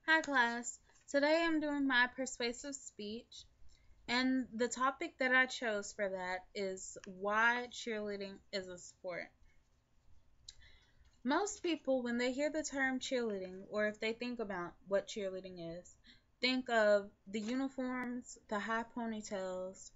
Hi class. Today I'm doing my persuasive speech, and the topic that I chose for that is why cheerleading is a sport. Most people, when they hear the term cheerleading, or if they think about what cheerleading is, think of the uniforms, the high ponytails,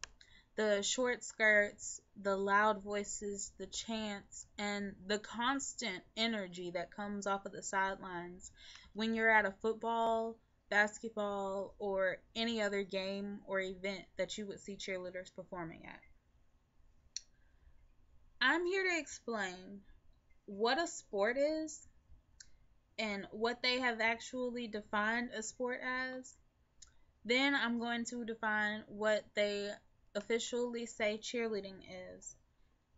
the short skirts, the loud voices, the chants, and the constant energy that comes off of the sidelines when you're at a football, basketball, or any other game or event that you would see cheerleaders performing at. I'm here to explain what a sport is and what they have actually defined a sport as. Then I'm going to define what they officially say cheerleading is.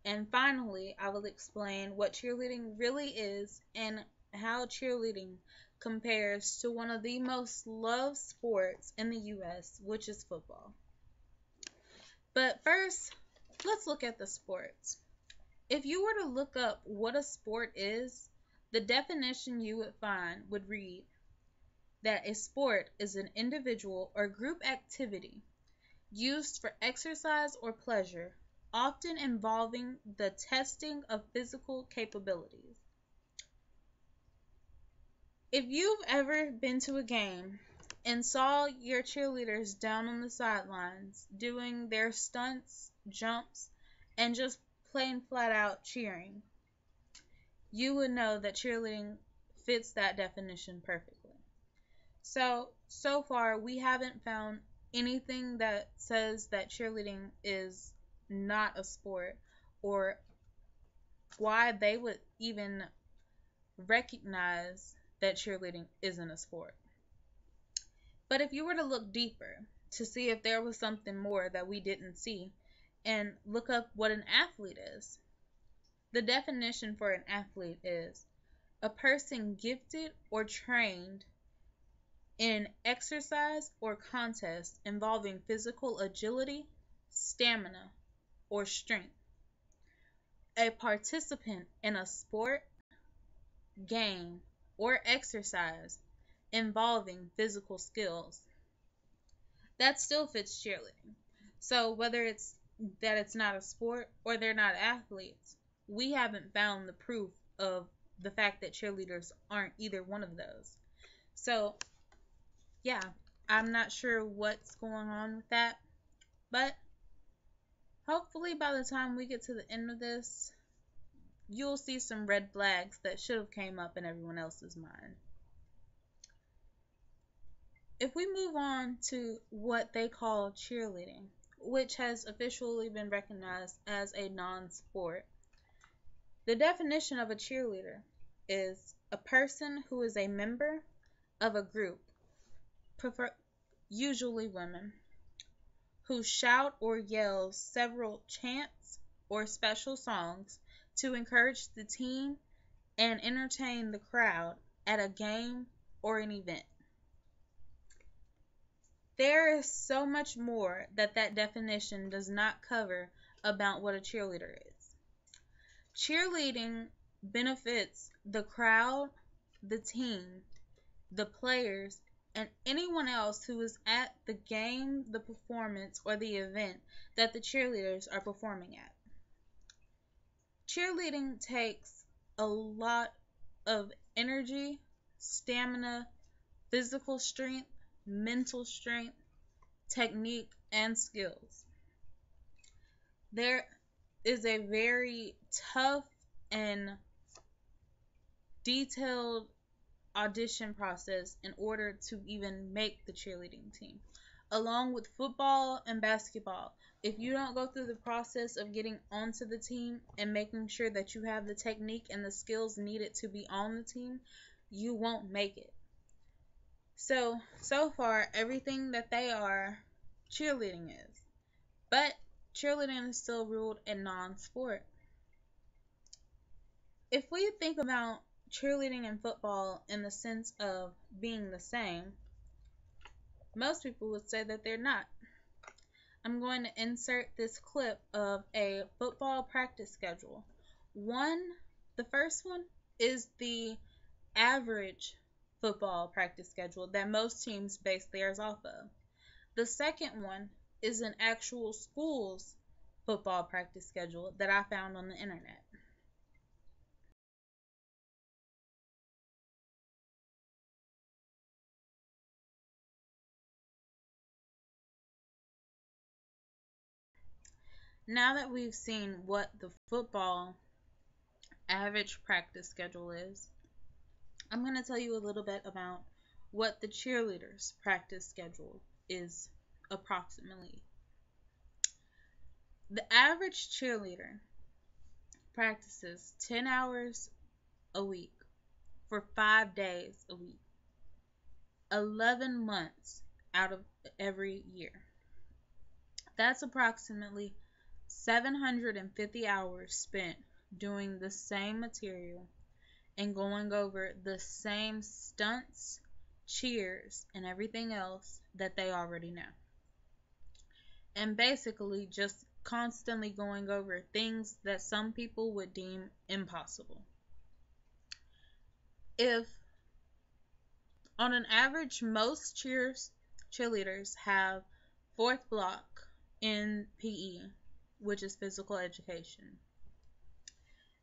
And finally, I will explain what cheerleading really is and how cheerleading compares to one of the most loved sports in the US, which is football. But first, let's look at the sports. If you were to look up what a sport is, the definition you would find would read that a sport is an individual or group activity used for exercise or pleasure, often involving the testing of physical capabilities. If you've ever been to a game and saw your cheerleaders down on the sidelines doing their stunts, jumps, and just plain flat out cheering, you would know that cheerleading fits that definition perfectly. So far, we haven't found anything that says that cheerleading is not a sport or why they would even recognize that cheerleading isn't a sport. But if you were to look deeper to see if there was something more that we didn't see and look up what an athlete is, the definition for an athlete is a person gifted or trained in exercise or contest involving physical agility, stamina, or strength. A participant in a sport, game, or exercise involving physical skills. That still fits cheerleading. So whether it's that it's not a sport or they're not athletes, we haven't found the proof of the fact that cheerleaders aren't either one of those. So yeah, I'm not sure what's going on with that, but hopefully by the time we get to the end of this, you'll see some red flags that should have came up in everyone else's mind. If we move on to what they call cheerleading, which has officially been recognized as a non-sport, the definition of a cheerleader is a person who is a member of a group, usually women, who shout or yell several chants or special songs to encourage the team and entertain the crowd at a game or an event. There is so much more that definition does not cover about what a cheerleader is. Cheerleading benefits the crowd, the team, the players, and anyone else who is at the game, the performance, or the event that the cheerleaders are performing at. Cheerleading takes a lot of energy, stamina, physical strength, mental strength, technique, and skills. There is a very tough and detailed audition process in order to even make the cheerleading team. Along with football and basketball, if you don't go through the process of getting onto the team and making sure that you have the technique and the skills needed to be on the team, you won't make it. So far, everything that they are, cheerleading is. But cheerleading is still ruled a non-sport. If we think about cheerleading and football in the sense of being the same, most people would say that they're not. I'm going to insert this clip of a football practice schedule. The first one is the average football practice schedule that most teams base theirs off of. The second one is an actual school's football practice schedule that I found on the internet. Now that we've seen what the football average practice schedule is, I'm going to tell you a little bit about what the cheerleaders' practice schedule is approximately. The average cheerleader practices 10 hours a week for 5 days a week, 11 months out of every year. That's approximately 750 hours spent doing the same material and going over the same stunts, cheers, and everything else that they already know. And basically just constantly going over things that some people would deem impossible. If on an average, most cheerleaders have fourth block in PE, which is physical education.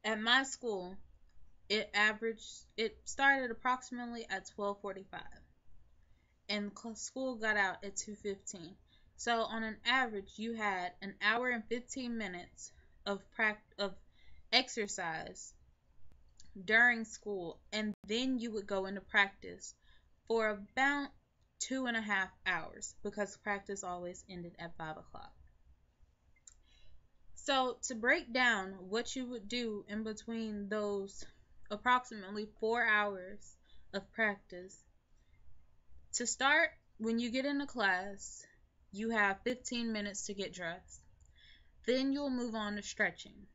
At my school, it started approximately at 12:45 and school got out at 2:15. So on an average, you had an hour and 15 minutes of exercise during school, and then you would go into practice for about 2.5 hours because practice always ended at 5 o'clock. So to break down what you would do in between those approximately 4 hours of practice, to start, when you get into class, you have 15 minutes to get dressed. Then you'll move on to stretching.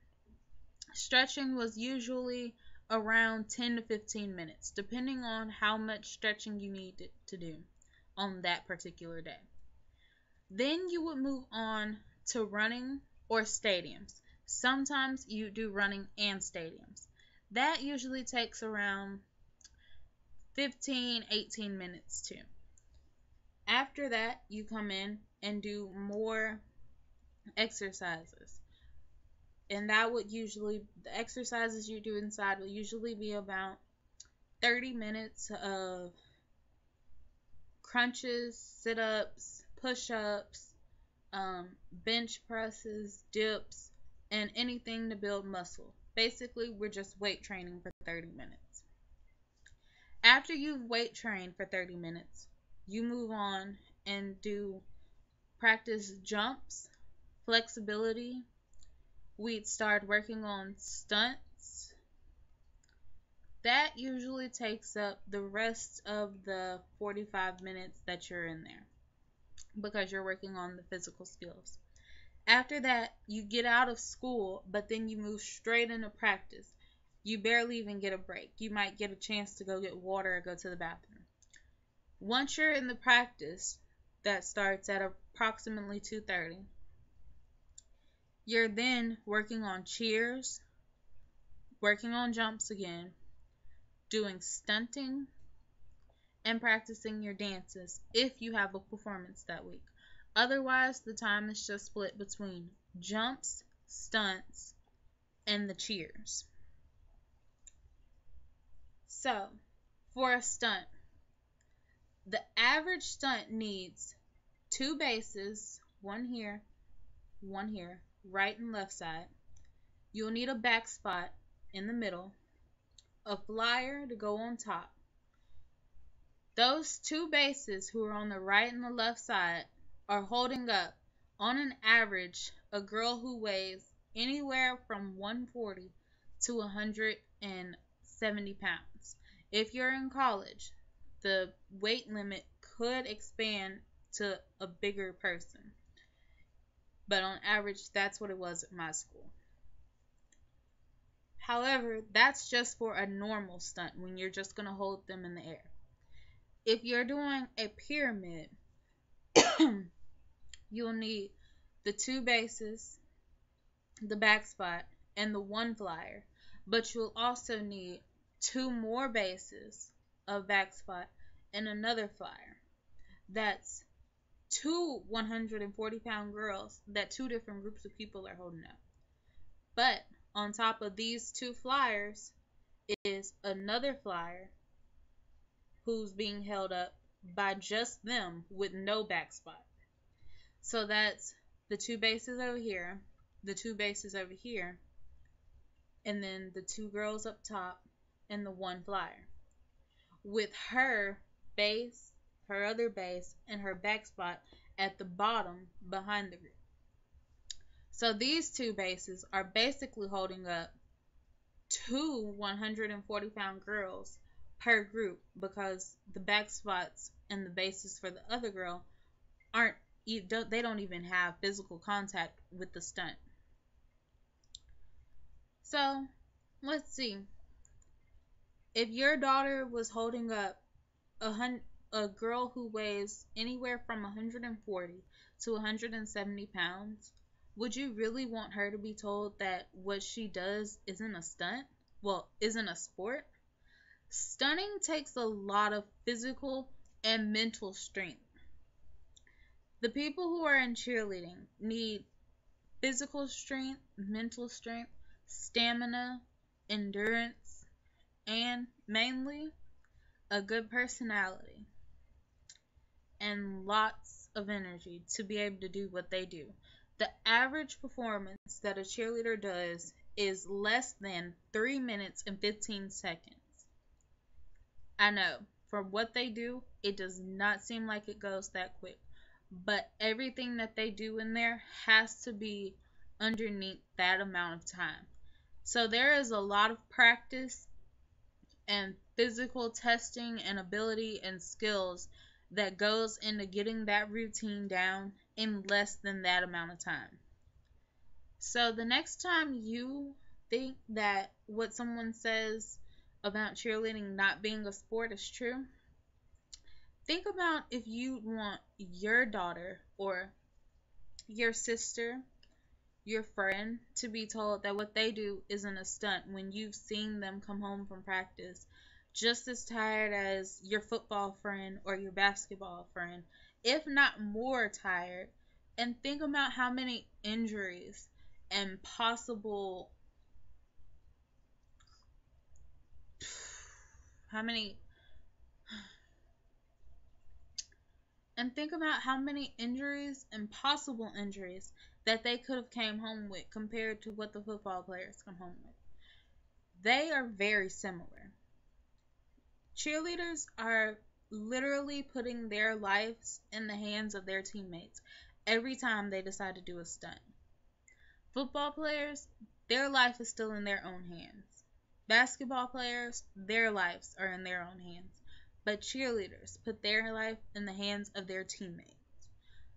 Stretching was usually around 10 to 15 minutes, depending on how much stretching you need to do on that particular day. Then you would move on to running or stadiums. Sometimes you do running and stadiums. That usually takes around 15-18 minutes too. After that, you come in and do more exercises. And that would usually, the exercises you do inside will usually be about 30 minutes of crunches, sit-ups, push-ups, bench presses, dips, and anything to build muscle. Basically, we're just weight training for 30 minutes. After you've weight trained for 30 minutes, you move on and do practice jumps, flexibility. We'd start working on stunts. That usually takes up the rest of the 45 minutes that you're in there because you're working on the physical skills. After that, you get out of school, but then you move straight into practice. You barely even get a break. You might get a chance to go get water or go to the bathroom. Once you're in the practice, that starts at approximately 2:30. You're then working on cheers, working on jumps again, doing stunting, and practicing your dances if you have a performance that week. Otherwise, the time is just split between jumps, stunts, and the cheers. So, for a stunt, the average stunt needs 2 bases, one here, right and left side. You'll need a back spot in the middle, a flyer to go on top. Those 2 bases who are on the right and the left side are holding up, on an average, a girl who weighs anywhere from 140 to 170 pounds. If you're in college, the weight limit could expand to a bigger person. But on average, that's what it was at my school. However, that's just for a normal stunt when you're just going to hold them in the air. If you're doing a pyramid, you'll need the 2 bases, the back spot, and the 1 flyer. But you'll also need 2 more bases a back spot, and another flyer. That's two 140-pound girls that two different groups of people are holding up. But on top of these two flyers is another flyer who's being held up by just them with no back spot. So that's the two bases over here, the two bases over here, and then the two girls up top and the one flyer. With her base, her other base, and her back spot at the bottom behind the group. So these two bases are basically holding up two 140-pound girls per group, because the back spots and the bases for the other girl they don't even have physical contact with the stunt. So let's see. If your daughter was holding up a girl who weighs anywhere from 140 to 170 pounds, would you really want her to be told that what she does isn't a stunt? Well, isn't a sport? Stunning takes a lot of physical and mental strength. The people who are in cheerleading need physical strength, mental strength, stamina, endurance, and mainly a good personality and lots of energy to be able to do what they do. The average performance that a cheerleader does is less than 3 minutes and 15 seconds. I know, for what they do, it does not seem like it goes that quick. But everything that they do in there has to be underneath that amount of time. So there is a lot of practice and physical testing and ability and skills that goes into getting that routine down in less than that amount of time. So the next time you think that what someone says about cheerleading not being a sport is true, think about if you want your daughter or your sister, your friend, to be told that what they do isn't a stunt when you've seen them come home from practice just as tired as your football friend or your basketball friend, if not more tired. And think about how many injuries and think about how many injuries and possible injuries that they could have came home with compared to what the football players come home with. They are very similar. Cheerleaders are literally putting their lives in the hands of their teammates every time they decide to do a stunt. Football players, their life is still in their own hands. Basketball players, their lives are in their own hands. But cheerleaders put their life in the hands of their teammates.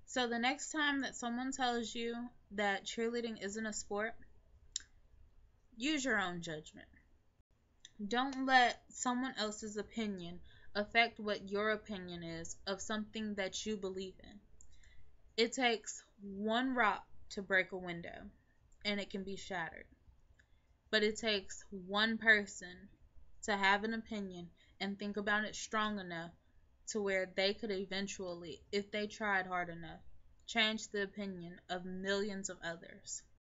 So the next time that someone tells you that cheerleading isn't a sport, use your own judgment. Don't let someone else's opinion affect what your opinion is of something that you believe in. It takes one rock to break a window, and it can be shattered. But it takes one person to have an opinion and think about it strong enough to where they could eventually, if they tried hard enough, change the opinion of millions of others.